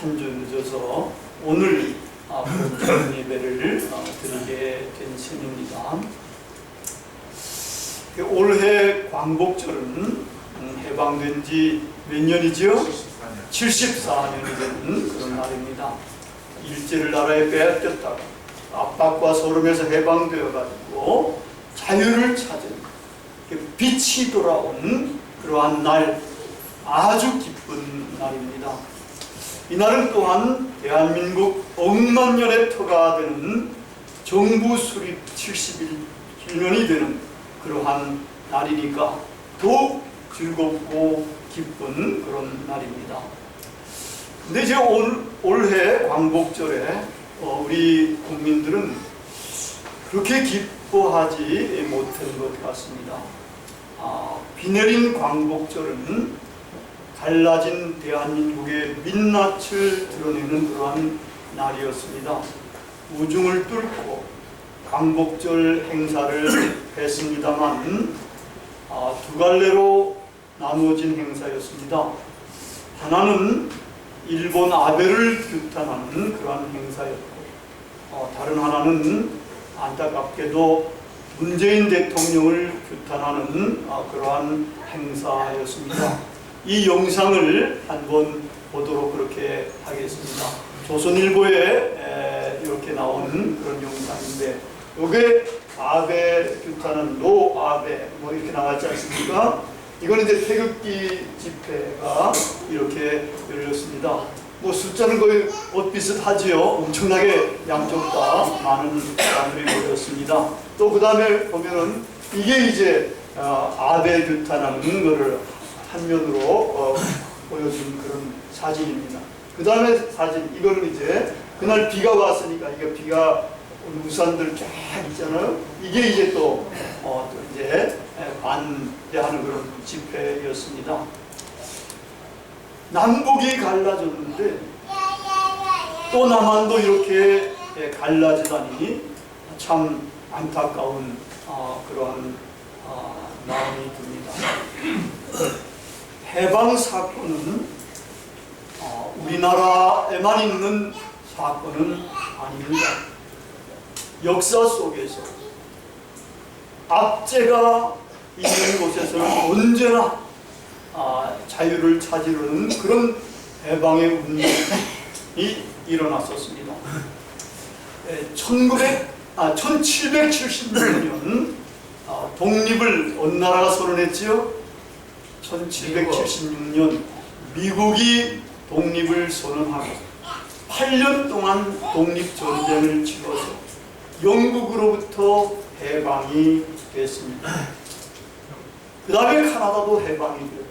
한 주 늦어서 오늘 본전 예배를 드리게 된 셈입니다. 올해 광복절은 해방된 지 몇 년이죠? 74년이 되는 그런 날입니다. 일제를 나라에 빼앗겼다가 압박과 소름에서 해방되어 가지고 자유를 찾은 빛이 돌아온 그러한 날, 아주 기쁜 날입니다. 이날은 또한 대한민국 억만 년의 터가 되는 정부 수립 71주년이 되는 그러한 날이니까 더욱 즐겁고 기쁜 그런 날입니다. 근데 이제 올해 광복절에 우리 국민들은 그렇게 기뻐하지 못한 것 같습니다. 비 내린 광복절은 갈라진 대한민국의 민낯을 드러내는 그러한 날이었습니다. 우중을 뚫고 광복절 행사를 했습니다만 두 갈래로 나누어진 행사였습니다. 하나는 일본 아베를 규탄하는 그러한 행사였고, 다른 하나는 안타깝게도 문재인 대통령을 규탄하는 그러한 행사였습니다. 이 영상을 한번 보도록 그렇게 하겠습니다. 조선일보에 이렇게 나오는 그런 영상인데, 이게 아베 규탄은 노 아베 뭐 이렇게 나왔지 않습니까? 이거는 이제 태극기 집회가 이렇게 열렸습니다. 뭐 숫자는 거의 비슷하지요. 엄청나게 양쪽 다 많은 사람들이 모였습니다. 또 그 다음에 보면은 이게 이제 아베 규탄하는 거를 한면으로 보여준 그런 사진입니다. 그 다음에 사진, 이거는 이제 그날 비가 왔으니까 이게 비가 우산들 쫙 있잖아요. 이게 이제 또 이제 반대하는 그런 집회였습니다. 남북이 갈라졌는데 또 남한도 이렇게 갈라지다니 참 안타까운 그러한 마음이 듭니다. 해방 사건은 우리나라에만 있는 사건은 아닙니다. 역사 속에서 압제가 있는 곳에서는 언제나 자유를 찾으려는 그런 해방의 운동이 일어났었습니다. 1776년 독립을 어느 나라가 선언했지요? 1776년 미국이 독립을 선언하고 8년 동안 독립전쟁을 치러서 영국으로부터 해방이 됐습니다. 그 다음에 카나다도 해방이 되고,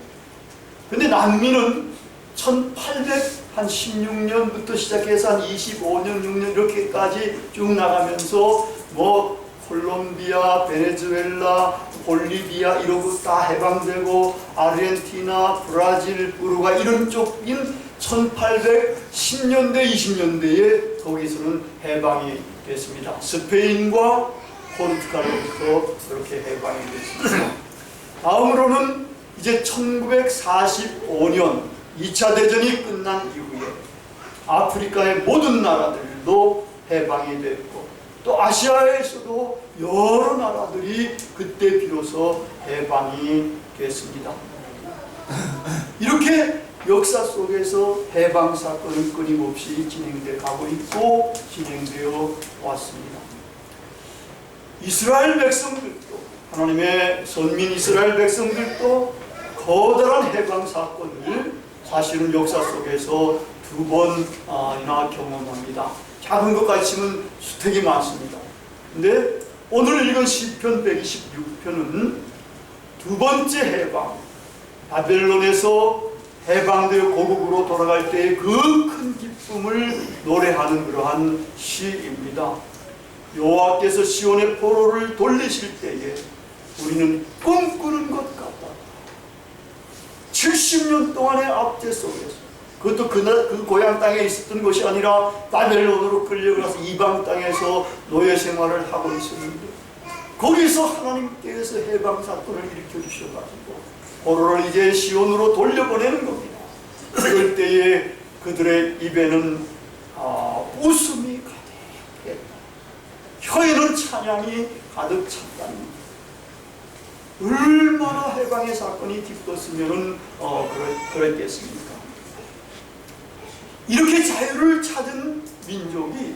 근데 난민은 1816년부터 시작해서 한 25년, 6년 이렇게까지 쭉 나가면서 뭐 콜롬비아, 베네수엘라, 볼리비아 이러고 다 해방되고, 아르헨티나, 브라질, 우루과이 이런 쪽인 1810년대, 20년대에 거기서는 해방이 됐습니다. 스페인과 포르투갈로부터 그렇게 해방이 됐습니다. 다음으로는 이제 1945년 2차 대전이 끝난 이후에 아프리카의 모든 나라들도 해방이 됐고, 또 아시아에서도 여러 나라들이 그때 비로소 해방이 됐습니다. 이렇게 역사 속에서 해방 사건은 끊임없이 진행되어 가고 있고 진행되어 왔습니다. 이스라엘 백성들도, 하나님의 선민 이스라엘 백성들도 거대한 해방 사건을 사실은 역사 속에서 두 번이나 경험합니다. 작은 것까지 치면 수택이 많습니다. 근데 오늘 읽은 시편 126편은 두 번째 해방, 바벨론에서 해방되어 고국으로 돌아갈 때의 그 큰 기쁨을 노래하는 그러한 시입니다. 여호와께서 시온의 포로를 돌리실 때에 우리는 꿈꾸는 것 같다. 70년 동안의 압제 속에서, 그것도 그 고향 땅에 있었던 것이 아니라 바벨론으로 끌려가서 이방 땅에서 노예 생활을 하고 있었는데, 거기서 하나님께서 해방 사건을 일으켜 주셔가지고 포로를 이제 시온으로 돌려보내는 겁니다. 그럴 때에 그들의 입에는 웃음이 가득했다. 혀에는 찬양이 가득 찼다. 얼마나 해방의 사건이 기뻤으면 그랬겠습니까? 이렇게 자유를 찾은 민족이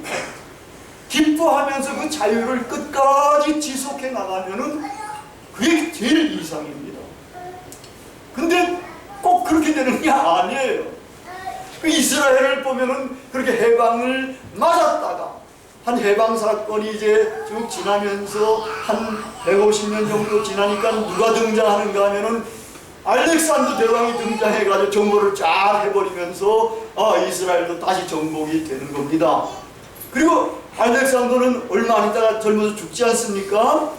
기뻐하면서 그 자유를 끝까지 지속해 나가면은 그게 제일 이상입니다. 근데 꼭 그렇게 되는 게 아니에요. 그 이스라엘을 보면은 그렇게 해방을 맞았다가 한 해방 사건이 이제 쭉 지나면서 한 150년 정도 지나니까 누가 등장하는가 하면은 알렉산더 대왕이 등장해가지고 정복을 쫙 해버리면서 이스라엘도 다시 정복이 되는 겁니다. 그리고 알렉산더는 얼마 안 있다가 젊어서 죽지 않습니까?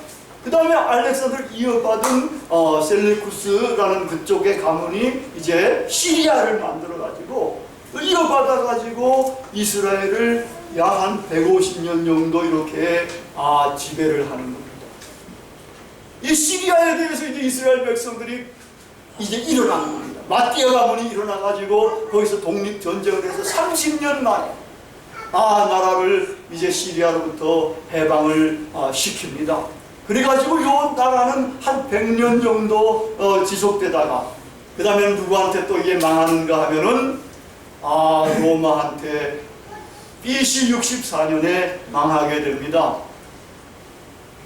그 다음에 알렉산더를 이어받은 셀레쿠스라는 그쪽의 가문이 이제 시리아를 만들어가지고 이어받아가지고 이스라엘을 약 한 150년 정도 이렇게 지배를 하는 겁니다. 이 시리아에 대해서 이제 이스라엘 백성들이 이제 일어난 겁니다. 마띠아 가문이 일어나가지고 거기서 독립전쟁을 해서 30년 만에 나라를 이제 시리아로부터 해방을 시킵니다. 그래가지고 요 나라는 한 100년 정도 지속되다가 그 다음에 누구한테 또 이게 망하는가 하면은 로마한테 BC 64년에 망하게 됩니다.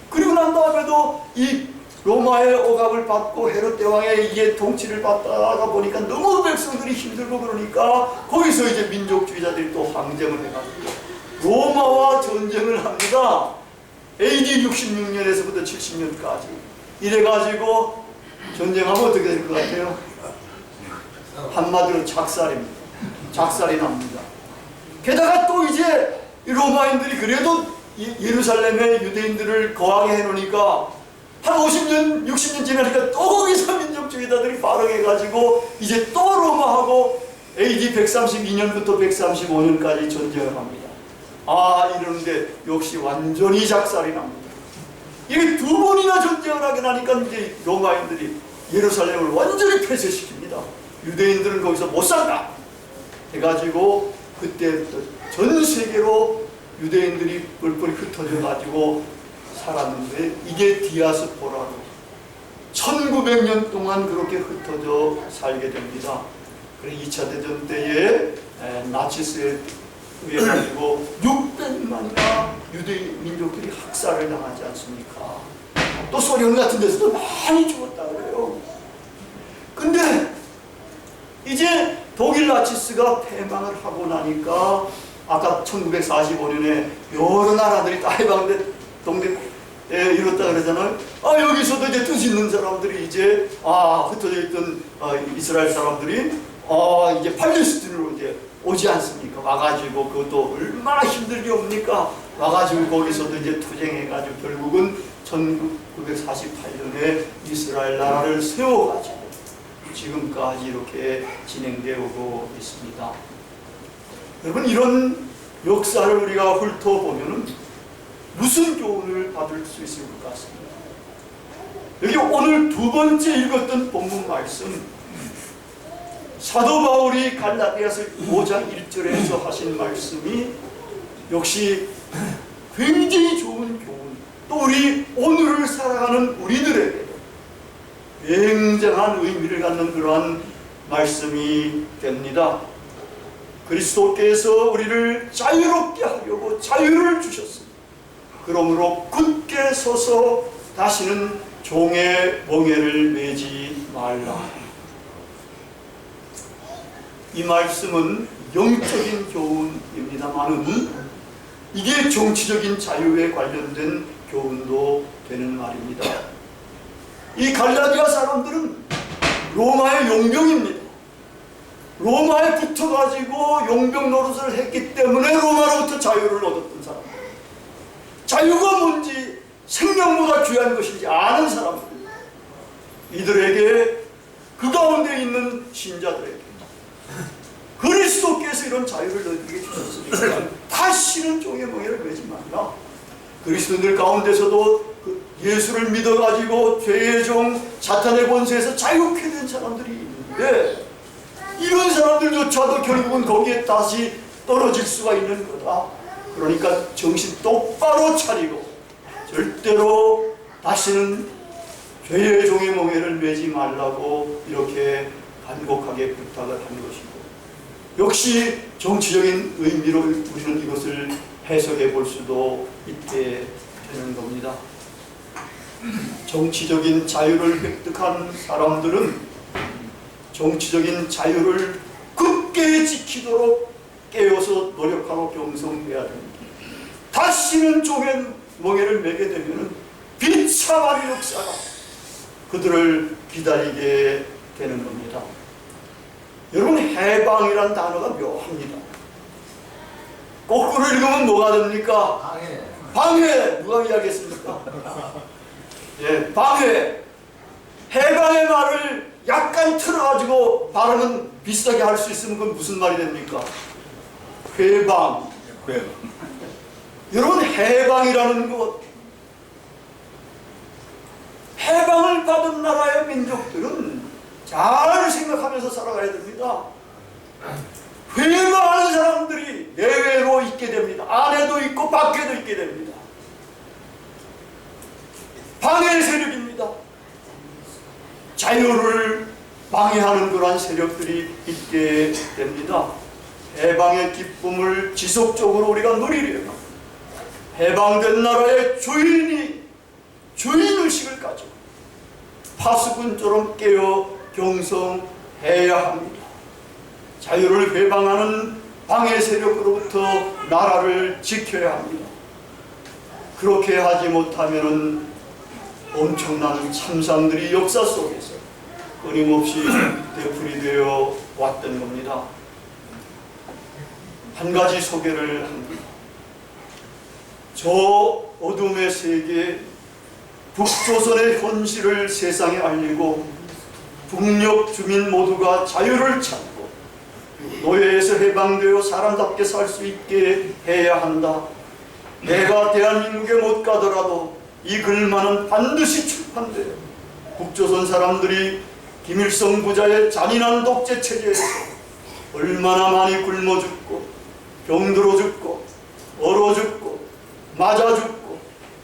그리고 난 다음에도 이 로마의 억압을 받고 헤롯 대왕의 이게 통치를 받다가 보니까 너무 백성들이 힘들고 그러니까 거기서 이제 민족주의자들이 또 항쟁을 해가지고 로마와 전쟁을 합니다. AD 66년에서부터 70년까지 이래가지고 전쟁하면 어떻게 될 것 같아요? 한마디로 작살입니다. 작살이 납니다. 게다가 또 이제 로마인들이 그래도 예루살렘에 유대인들을 거하게 해놓으니까 한 50년, 60년 지나니까 또 거기서 민족주의자들이 발흥해가지고 이제 또 로마하고 AD 132년부터 135년까지 전쟁을 합니다. 이러는데 역시 완전히 작살이 납니다. 이게 두 번이나 전쟁을 하게 나니까 이제 로마인들이 예루살렘을 완전히 폐쇄시킵니다. 유대인들은 거기서 못 산다 해가지고 그때부터 전 세계로 유대인들이 뿔뿔이 흩어져 가지고 살았는데 이게 디아스포라로 1900년 동안 그렇게 흩어져 살게 됩니다. 그래 2차 대전 때에 나치스에 의해 가지고 600만이나 유대인 민족들이 학살을 당하지 않습니까? 또 소련 같은 데서도 많이 죽었다 그래요. 근데 이제 독일 나치스가 패망을 하고 나니까 아까 1945년에 여러 나라들이 다 해방돼 독립 이뤘다 그러잖아요. 여기서도 이제 뜻 있는 사람들이 이제 흩어져 있던 이스라엘 사람들이 이제 팔레스틴으로 이제 오지 않습니까? 와가지고 그것도 얼마나 힘들게 옵니까? 와가지고 거기서도 이제 투쟁해가지고 결국은 1948년에 이스라엘 나라를 세워가지고 지금까지 이렇게 진행되어 오고 있습니다. 여러분 이런 역사를 우리가 훑어보면 무슨 교훈을 받을 수 있을 것 같습니다. 여기 오늘 두 번째 읽었던 본문 말씀 사도 바울이 갈라디아서 5장 1절에서 하신 말씀이 역시 굉장히 좋은 교훈, 또 우리 오늘을 살아가는 우리들에게 굉장한 의미를 갖는 그러한 말씀이 됩니다. 그리스도께서 우리를 자유롭게 하려고 자유를 주셨습니다. 그러므로 굳게 서서 다시는 종의 멍에를 매지 말라. 이 말씀은 영적인 교훈입니다만은 이게 정치적인 자유에 관련된 교훈도 되는 말입니다. 이 갈라디아 사람들은 로마의 용병입니다. 로마에 붙어가지고 용병 노릇을 했기 때문에 로마로부터 자유를 얻었던 사람들, 자유가 뭔지 생명보다 귀한 것인지 아는 사람들, 이들에게 그 가운데 있는 신자들에게 그리스도께서 이런 자유를 너희에게 주셨으니까 다시는 종의 멍에를 매지 말라. 그리스도인들 가운데서도 예수를 믿어가지고 죄의 종 사탄의 권세에서 자유케 된 사람들이 있는데 이런 사람들조차도 결국은 거기에 다시 떨어질 수가 있는 거다. 그러니까 정신 똑바로 차리고 절대로 다시는 죄의 종의 멍에를 매지 말라고 이렇게 간곡하게 부탁을 한 것이고, 역시 정치적인 의미로 우리는 이것을 해석해 볼 수도 있게 되는 겁니다. 정치적인 자유를 획득한 사람들은 정치적인 자유를 굳게 지키도록 깨어서 노력하고 경성해야 됩니다. 다시는 종의 멍에를 매게 되면 비참한 역사가 그들을 기다리게 되는 겁니다. 여러분, 해방이란 단어가 묘합니다. 거꾸로 읽으면 뭐가 됩니까? 방해. 누가 이야기했습니까? 예, 방해. 해방의 말을 약간 틀어가지고 발음은 비슷하게 할 수 있으면 그건 무슨 말이 됩니까? 회방. 여러분, 해방이라는 것, 해방을 받은 나라의 민족들은 잘 생각하면서 살아가야 됩니다. 회방하는 사람들이 내외로 있게 됩니다. 안에도 있고 밖에도 있게 됩니다. 방해 세력입니다. 자유를 방해하는 그러한 세력들이 있게 됩니다. 해방의 기쁨을 지속적으로 우리가 누리려면 해방된 나라의 주인의식을 가지고 파수꾼처럼 깨어 경성해야 합니다. 자유를 회방하는 방해 세력으로부터 나라를 지켜야 합니다. 그렇게 하지 못하면 엄청난 참상들이 역사 속에서 끊임없이 되풀이되어 왔던 겁니다. 한 가지 소개를 합니다. 저 어둠의 세계, 북조선의 현실을 세상에 알리고 북녘 주민 모두가 자유를 찾고 노예에서 해방되어 사람답게 살 수 있게 해야 한다. 내가 대한민국에 못 가더라도 이 글만은 반드시 출판되어 북조선 사람들이 김일성 부자의 잔인한 독재 체제에서 얼마나 많이 굶어 죽고 병들어 죽고 얼어 죽고 맞아 죽고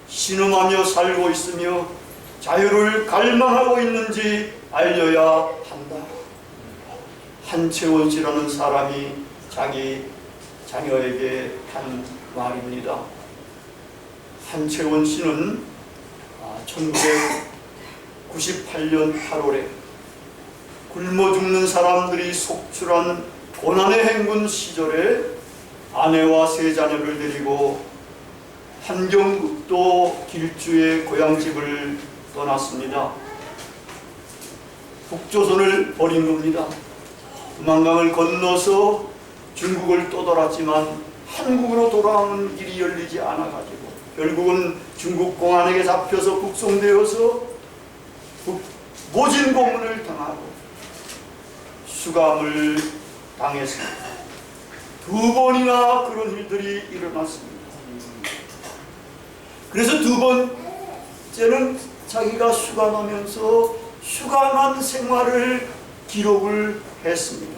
신음하며 살고 있으며 자유를 갈망하고 있는지 알려야 한다. 한채원 씨라는 사람이 자기 자녀에게 한 말입니다. 한채원 씨는 1998년 8월에 굶어 죽는 사람들이 속출한 고난의 행군 시절에 아내와 세 자녀를 데리고 한경북도 길주의 고향집을 떠났습니다. 북조선을 버린 겁니다. 두만강을 건너서 중국을 떠돌았지만 한국으로 돌아오는 길이 열리지 않아가지고 결국은 중국 공안에게 잡혀서 북송되어서 모진 고문을 당하고 수감을 당했습니다. 2번이나 그런 일들이 일어났습니다. 그래서 2번째는 자기가 수감하면서 수감한 생활을 기록을 했습니다.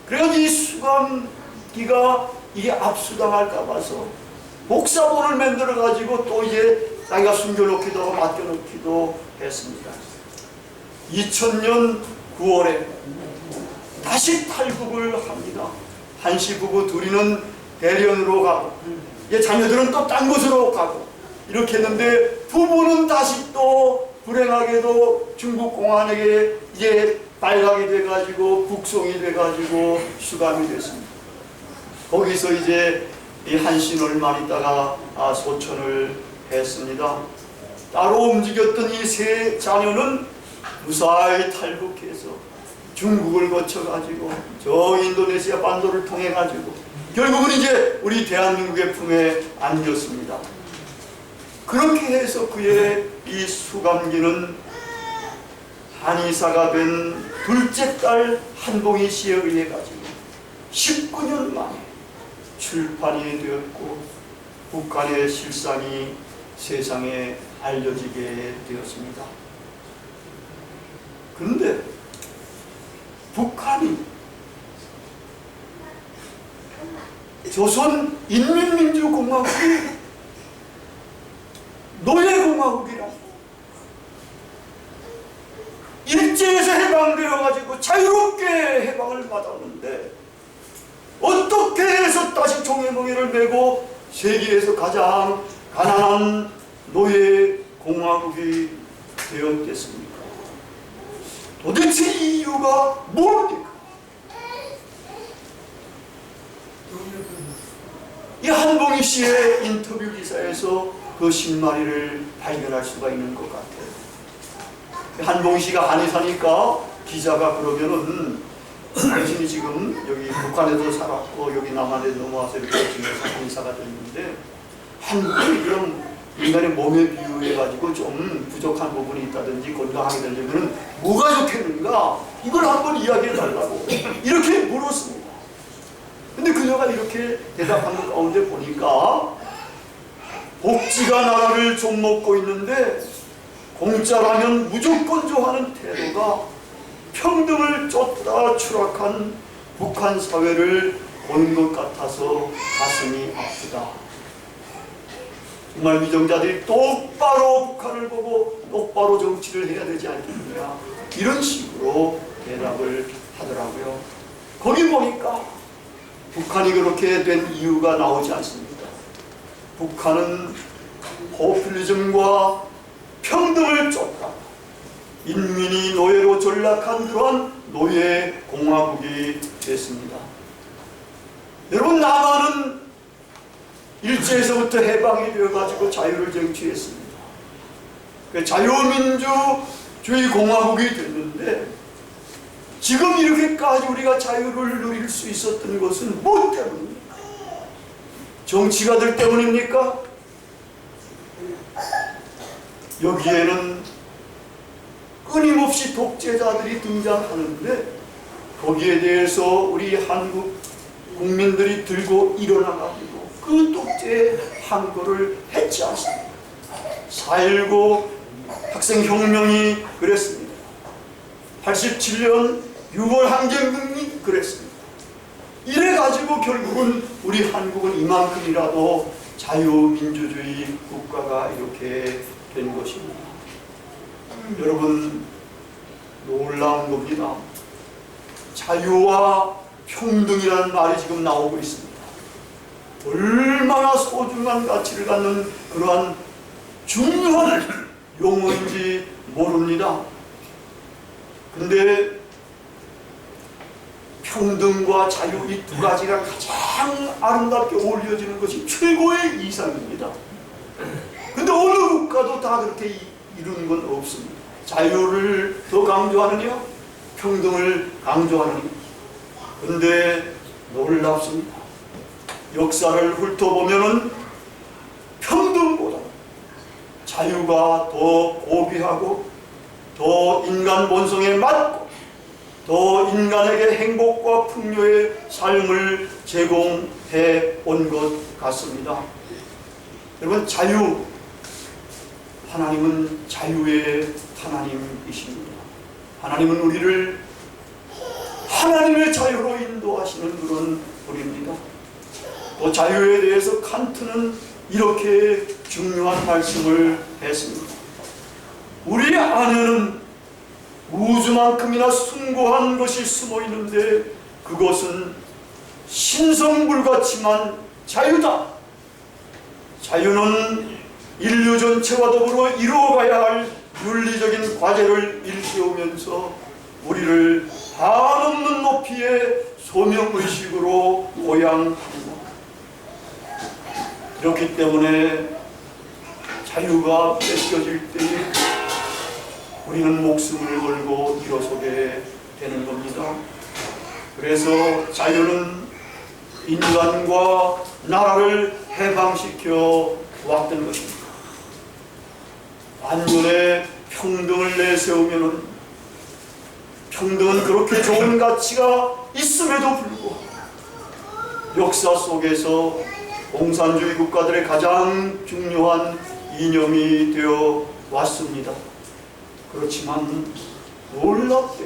그래서 이 수감기가 이게 압수당할까 봐서 복사본을 만들어 가지고 또 이제 자기가 숨겨놓기도 하고 맡겨놓기도 했습니다. 2000년 9월에 다시 탈북을 합니다. 한씨 부부 둘이는 대련으로 가고 자녀들은 또 딴 곳으로 가고 이렇게 했는데 부부는 다시 또 불행하게도 중국 공안에게 이제 발각이 돼가지고 북송이 돼가지고 수감이 됐습니다. 거기서 이제 이 한씨는 얼마 있다가 소천을 했습니다. 따로 움직였던 이 세 자녀는 무사히 탈북해서 중국을 거쳐가지고 저 인도네시아 반도를 통해가지고 결국은 이제 우리 대한민국의 품에 안겼습니다. 그렇게 해서 그의 이 수감기는 한의사가 된 둘째 딸 한봉희 씨에 의해 가지고 19년 만에 출판이 되었고 북한의 실상이 세상에 알려지게 되었습니다. 그런데 북한이 조선 인민민주공화국이 노예공화국이라 일제에서 해방되어가지고 자유롭게 해방을 받았는데 어떻게 해서 다시 종해몽해를 메고 세계에서 가장 가난한 노예공화국이 되었겠습니까? 도대체 이 이유가 뭡니까? 이 한봉희 씨의 인터뷰 기사에서 그 실마리를 발견할 수가 있는 것 같아요. 한봉희 씨가 안에 사니까 기자가 그러면은 당신이 지금 여기 북한에도 살았고 여기 남한에 넘어와서 이렇게 지금 한의사가 됐는데 한국이 그럼 인간의 몸에 비유해가지고 좀 부족한 부분이 있다든지 건강하게 되려면 뭐가 좋겠는가? 이걸 한번 이야기해 달라고 이렇게 물었습니다. 근데 그녀가 이렇게 대답하는 가운데 보니까 복지가 나라를 좀먹고 있는데 공짜라면 무조건 좋아하는 태도가 평등을 쫓다 추락한 북한 사회를 보는 것 같아서 가슴이 아프다. 정말 위정자들이 똑바로 북한을 보고 똑바로 정치를 해야 되지 않겠느냐 이런 식으로 대답을 하더라고요. 거기 보니까 북한이 그렇게 된 이유가 나오지 않습니다. 북한은 포퓰리즘과 평등을 쫓다 인민이 노예로 전락한 그런 노예 공화국이 됐습니다. 여러분, 남한은 일제에서부터 해방이 되어가지고 자유를 쟁취했습니다. 자유민주주의 공화국이 됐는데 지금 이렇게까지 우리가 자유를 누릴 수 있었던 것은 무엇 때문입니까? 정치가들 때문입니까? 여기에는 끊임없이 독재자들이 등장하는데 거기에 대해서 우리 한국 국민들이 들고 일어나가지고 그 독재의 항거를 했지 않습니까? 4.19 학생혁명이 그랬습니다. 87년 6월 항쟁등이 그랬습니다. 이래가지고 결국은 우리 한국은 이만큼이라도 자유민주주의 국가가 이렇게 된 것입니다. 여러분, 놀라운 겁니다. 자유와 평등이라는 말이 지금 나오고 있습니다. 얼마나 소중한 가치를 갖는 그러한 중요한 용어인지 모릅니다. 근데 평등과 자유 이 두 가지가 가장 아름답게 어울려지는 것이 최고의 이상입니다. 근데 어느 국가도 다 그렇게 이루는 건 없습니다. 자유를 더 강조하느냐, 평등을 강조하느냐. 근데 놀랍습니다. 역사를 훑어보면은 평등보다 자유가 더 고귀하고 더 인간 본성에 맞고 더 인간에게 행복과 풍요의 삶을 제공해 온 것 같습니다. 여러분, 자유, 하나님은 자유의 하나님이십니다. 하나님은 우리를 하나님의 자유로 인도하시는 그런 분입니다. 또 자유에 대해서 칸트는 이렇게 중요한 말씀을 했습니다. 우리 안에는 우주만큼이나 숭고한 것이 숨어 있는데 그것은 신성불같지만 자유다. 자유는 인류 전체와 더불어 이루어가야 할 윤리적인 과제를 일깨우면서 우리를 한없는 높이의 소명의식으로 모양합니다. 그렇기 때문에 자유가 뺏겨질 때에 우리는 목숨을 걸고 일어서게 되는 겁니다. 그래서 자유는 인간과 나라를 해방시켜 왔던 것입니다. 반면에 평등을 내세우면 평등은 그렇게 좋은 가치가 있음에도 불구하고 역사 속에서 공산주의 국가들의 가장 중요한 이념이 되어 왔습니다. 그렇지만 놀랍게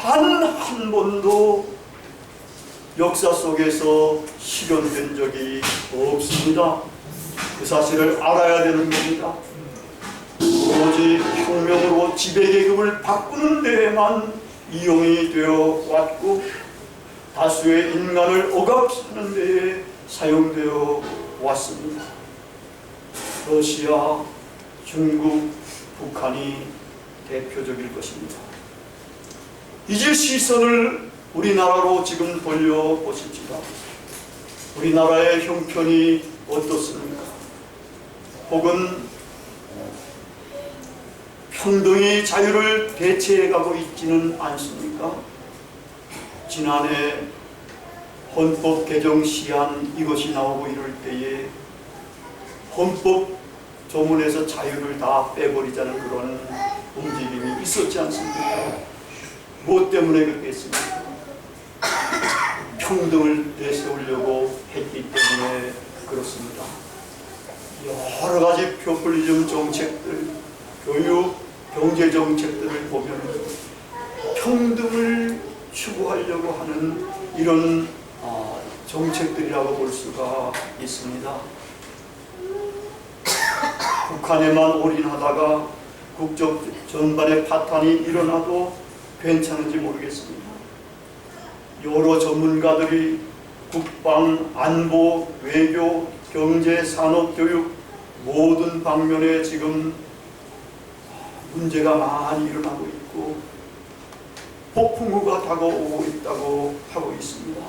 단 한 번도 역사 속에서 실현된 적이 없습니다. 그 사실을 알아야 되는 겁니다. 오직 혁명으로 지배계급을 바꾸는 데에만 이용이 되어 왔고 다수의 인간을 억압하는 데에 사용되어 왔습니다. 러시아, 중국, 북한이 대표적일 것입니다. 이제 시선을 우리나라로 지금 돌려보십시다. 우리나라의 형편이 어떻습니까? 혹은 평등의 자유를 대체해가고 있지는 않습니까? 지난해 헌법 개정 시한 이것이 나오고 이럴 때에 헌법 조문에서 자유를 다 빼버리자는 그런 움직임이 있었지 않습니까? 무엇 때문에 그렇게 했습니까? 평등을 내세우려고 했기 때문에 그렇습니다. 여러 가지 포퓰리즘 정책들, 교육, 경제 정책들을 보면 평등을 추구하려고 하는 이런 정책들이라고 볼 수가 있습니다. 북한에만 올인하다가 국적 전반에 파탄이 일어나도 괜찮은지 모르겠습니다. 여러 전문가들이 국방, 안보, 외교, 경제, 산업, 교육 모든 방면에 지금 문제가 많이 일어나고 있고 폭풍우가 다가오고 있다고 하고 있습니다.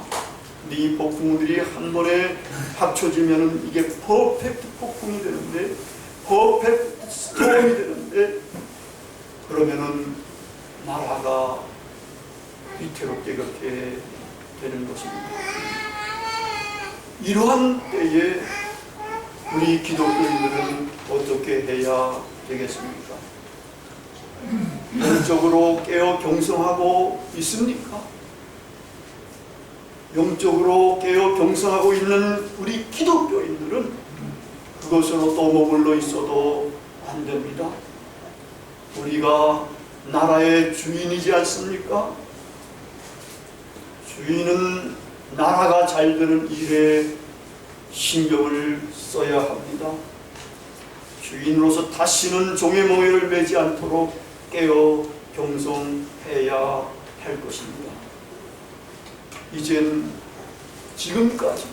근데 이 폭풍우들이 한 번에 합쳐지면 이게 퍼펙트 폭풍이 되는데, 퍼펙트 스톰이 되는데, 그러면은 나라가 위태롭게 그렇게 되는 것입니다. 이러한 때에 우리 기독교인들은 어떻게 해야 되겠습니까? 영적으로 깨어 경성하고 있습니까? 영적으로 깨어 경성하고 있는 우리 기독교인들은 그것으로 또 머물러 있어도 안 됩니다. 우리가 나라의 주인이지 않습니까? 주인은 나라가 잘 되는 일에 신경을 써야 합니다. 주인으로서 다시는 종의 멍에를 매지 않도록 깨어 경성해야 할 것입니다. 이젠 지금까지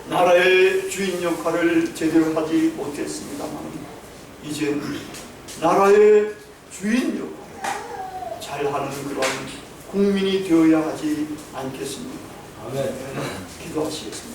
나라의 주인 역할을 제대로 하지 못했습니다만 이젠 나라의 주인 역할을 잘하는 그런 국민이 되어야 하지 않겠습니까? 아멘. 기도하시겠습니다.